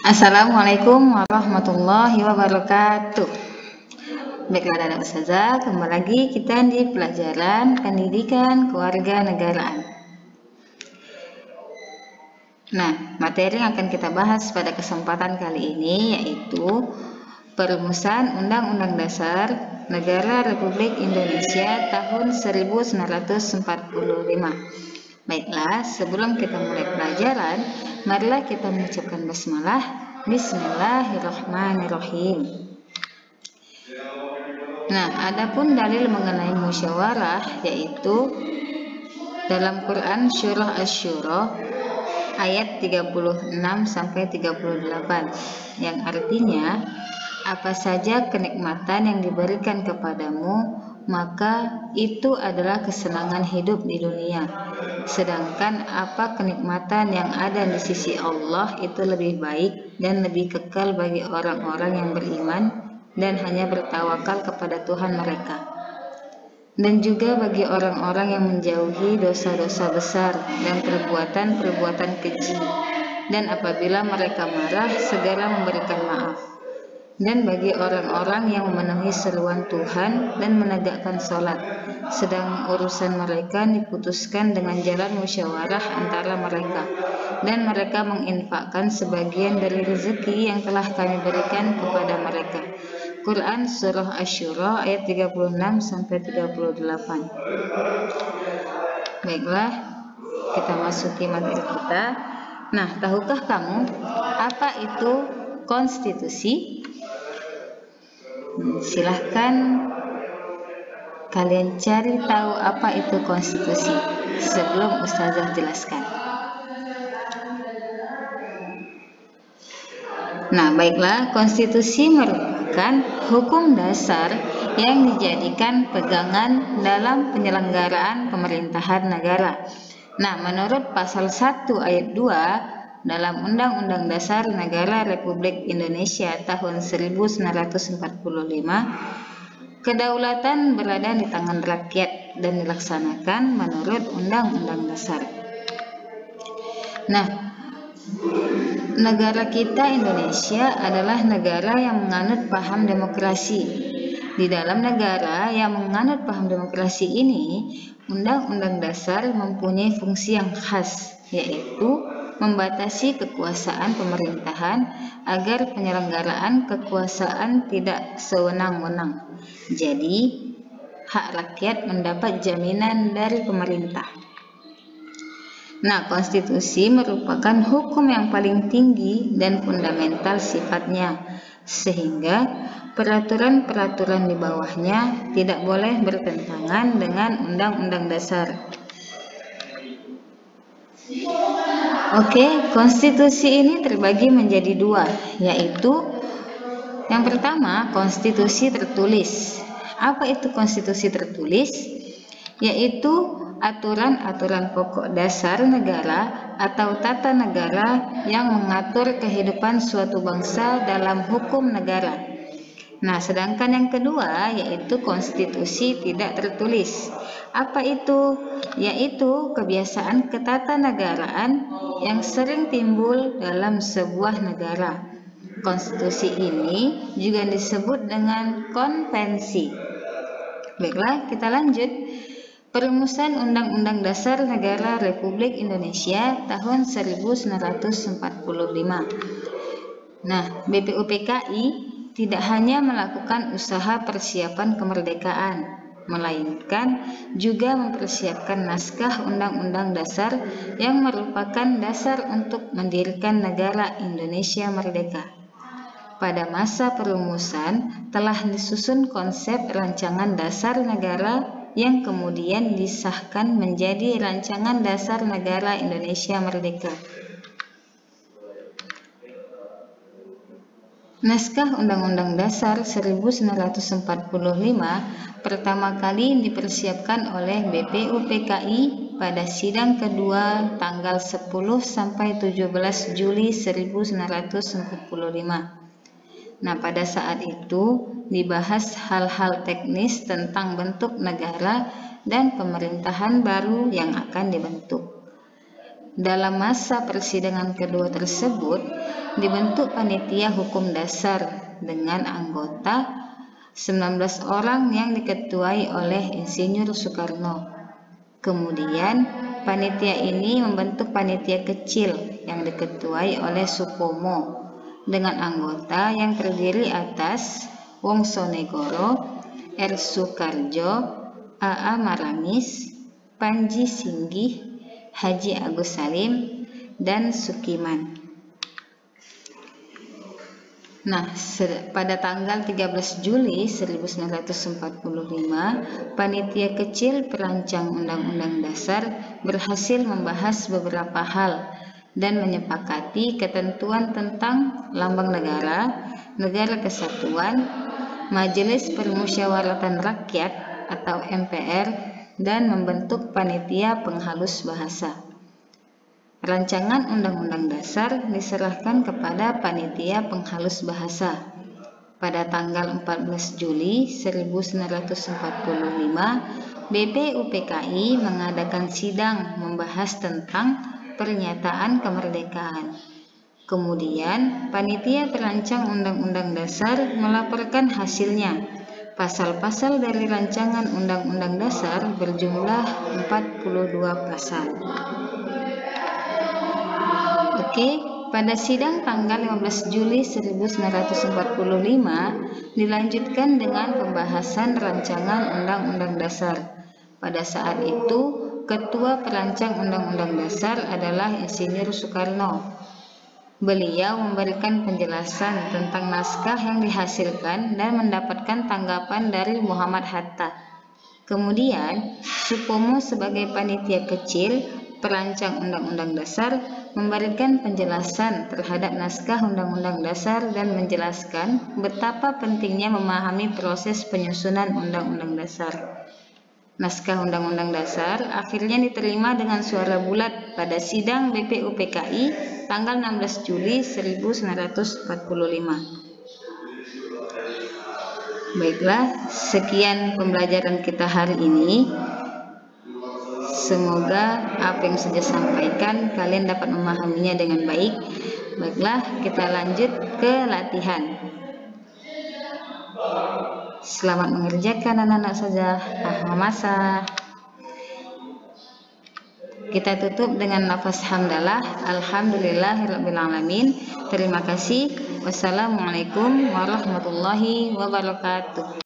Assalamualaikum warahmatullahi wabarakatuh. Baiklah anak ustazah, kembali lagi kita di pelajaran pendidikan kewarganegaraan. Nah, materi yang akan kita bahas pada kesempatan kali ini yaitu Perumusan Undang-Undang Dasar Negara Republik Indonesia tahun 1945. Baiklah, sebelum kita mulai pelajaran, marilah kita mengucapkan basmalah. Bismillahirrahmanirrahim. Nah, adapun dalil mengenai musyawarah yaitu dalam Quran Surah Asy-Syura ayat 36 sampai 38 yang artinya apa saja kenikmatan yang diberikan kepadamu maka itu adalah kesenangan hidup di dunia. Sedangkan apa kenikmatan yang ada di sisi Allah itu lebih baik dan lebih kekal bagi orang-orang yang beriman dan hanya bertawakal kepada Tuhan mereka. Dan juga bagi orang-orang yang menjauhi dosa-dosa besar dan perbuatan-perbuatan keji. Dan apabila mereka marah, segera memberikan maaf. Dan bagi orang-orang yang memenuhi seruan Tuhan dan menegakkan sholat, sedang urusan mereka diputuskan dengan jalan musyawarah antara mereka, dan mereka menginfakkan sebagian dari rezeki yang telah kami berikan kepada mereka. Quran Surah Asy-Syura ayat 36 sampai 38. Baiklah, kita masuki materi kita. Nah, tahukah kamu apa itu konstitusi? Silahkan kalian cari tahu apa itu konstitusi sebelum ustazah jelaskan. Nah, baiklah, konstitusi merupakan hukum dasar yang dijadikan pegangan dalam penyelenggaraan pemerintahan negara. Nah, menurut pasal 1 ayat 2 dalam Undang-Undang Dasar Negara Republik Indonesia tahun 1945, kedaulatan berada di tangan rakyat dan dilaksanakan menurut Undang-Undang Dasar. Nah, negara kita Indonesia adalah negara yang menganut paham demokrasi. Di dalam negara yang menganut paham demokrasi ini, Undang-Undang Dasar mempunyai fungsi yang khas, yaitu membatasi kekuasaan pemerintahan agar penyelenggaraan kekuasaan tidak sewenang-wenang. Jadi, hak rakyat mendapat jaminan dari pemerintah. Nah, konstitusi merupakan hukum yang paling tinggi dan fundamental sifatnya, sehingga peraturan-peraturan di bawahnya tidak boleh bertentangan dengan Undang-Undang Dasar. Oke, konstitusi ini terbagi menjadi dua, yaitu yang pertama, konstitusi tertulis. Apa itu konstitusi tertulis? Yaitu aturan-aturan pokok dasar negara atau tata negara yang mengatur kehidupan suatu bangsa dalam hukum negara. Nah, sedangkan yang kedua yaitu konstitusi tidak tertulis. Apa itu? Yaitu kebiasaan ketatanegaraan yang sering timbul dalam sebuah negara. Konstitusi ini juga disebut dengan konvensi. Baiklah, kita lanjut. Perumusan Undang-Undang Dasar Negara Republik Indonesia tahun 1945. Nah, BPUPKI tidak hanya melakukan usaha persiapan kemerdekaan, melainkan juga mempersiapkan naskah Undang-Undang Dasar yang merupakan dasar untuk mendirikan negara Indonesia merdeka. Pada masa perumusan telah disusun konsep rancangan dasar negara yang kemudian disahkan menjadi Rancangan Dasar Negara Indonesia Merdeka. Naskah Undang-Undang Dasar 1945 pertama kali dipersiapkan oleh BPUPKI pada sidang kedua tanggal 10 sampai 17 Juli 1945. Nah, pada saat itu dibahas hal-hal teknis tentang bentuk negara dan pemerintahan baru yang akan dibentuk. Dalam masa persidangan kedua tersebut, dibentuk panitia hukum dasar dengan anggota 19 orang yang diketuai oleh Insinyur Soekarno. Kemudian, panitia ini membentuk panitia kecil yang diketuai oleh Supomo dengan anggota yang terdiri atas Wongsonegoro, R. Soekarjo, A.A. Maramis, Panji Singgih, Haji Agus Salim, dan Sukiman. Nah, pada tanggal 13 Juli 1945, panitia kecil perancang Undang-Undang Dasar berhasil membahas beberapa hal dan menyepakati ketentuan tentang lambang negara, negara kesatuan, Majelis Permusyawaratan Rakyat atau MPR, dan membentuk panitia penghalus bahasa. Rancangan Undang-Undang Dasar diserahkan kepada panitia penghalus bahasa. Pada tanggal 14 Juli 1945, BPUPKI mengadakan sidang membahas tentang pernyataan kemerdekaan. Kemudian, panitia perancang Undang-Undang Dasar melaporkan hasilnya. Pasal-pasal dari rancangan Undang-Undang Dasar berjumlah 42 pasal. Oke, pada sidang tanggal 15 Juli 1945 dilanjutkan dengan pembahasan rancangan Undang-Undang Dasar. Pada saat itu, Ketua Perancang Undang-Undang Dasar adalah Insinyur Soekarno. Beliau memberikan penjelasan tentang naskah yang dihasilkan dan mendapatkan tanggapan dari Muhammad Hatta. Kemudian, Supomo sebagai panitia kecil perancang Undang-Undang Dasar memberikan penjelasan terhadap naskah Undang-Undang Dasar dan menjelaskan betapa pentingnya memahami proses penyusunan Undang-Undang Dasar. Naskah Undang-Undang Dasar akhirnya diterima dengan suara bulat pada sidang BPUPKI tanggal 16 Juli 1945. Baiklah, sekian pembelajaran kita hari ini. Semoga apa yang saya sampaikan kalian dapat memahaminya dengan baik. Baiklah, kita lanjut ke latihan. Selamat mengerjakan anak-anak saja. Masa. Kita tutup dengan lafaz hamdalah. Alhamdulillahirabbil alamin. Terima kasih. Wassalamualaikum warahmatullahi wabarakatuh.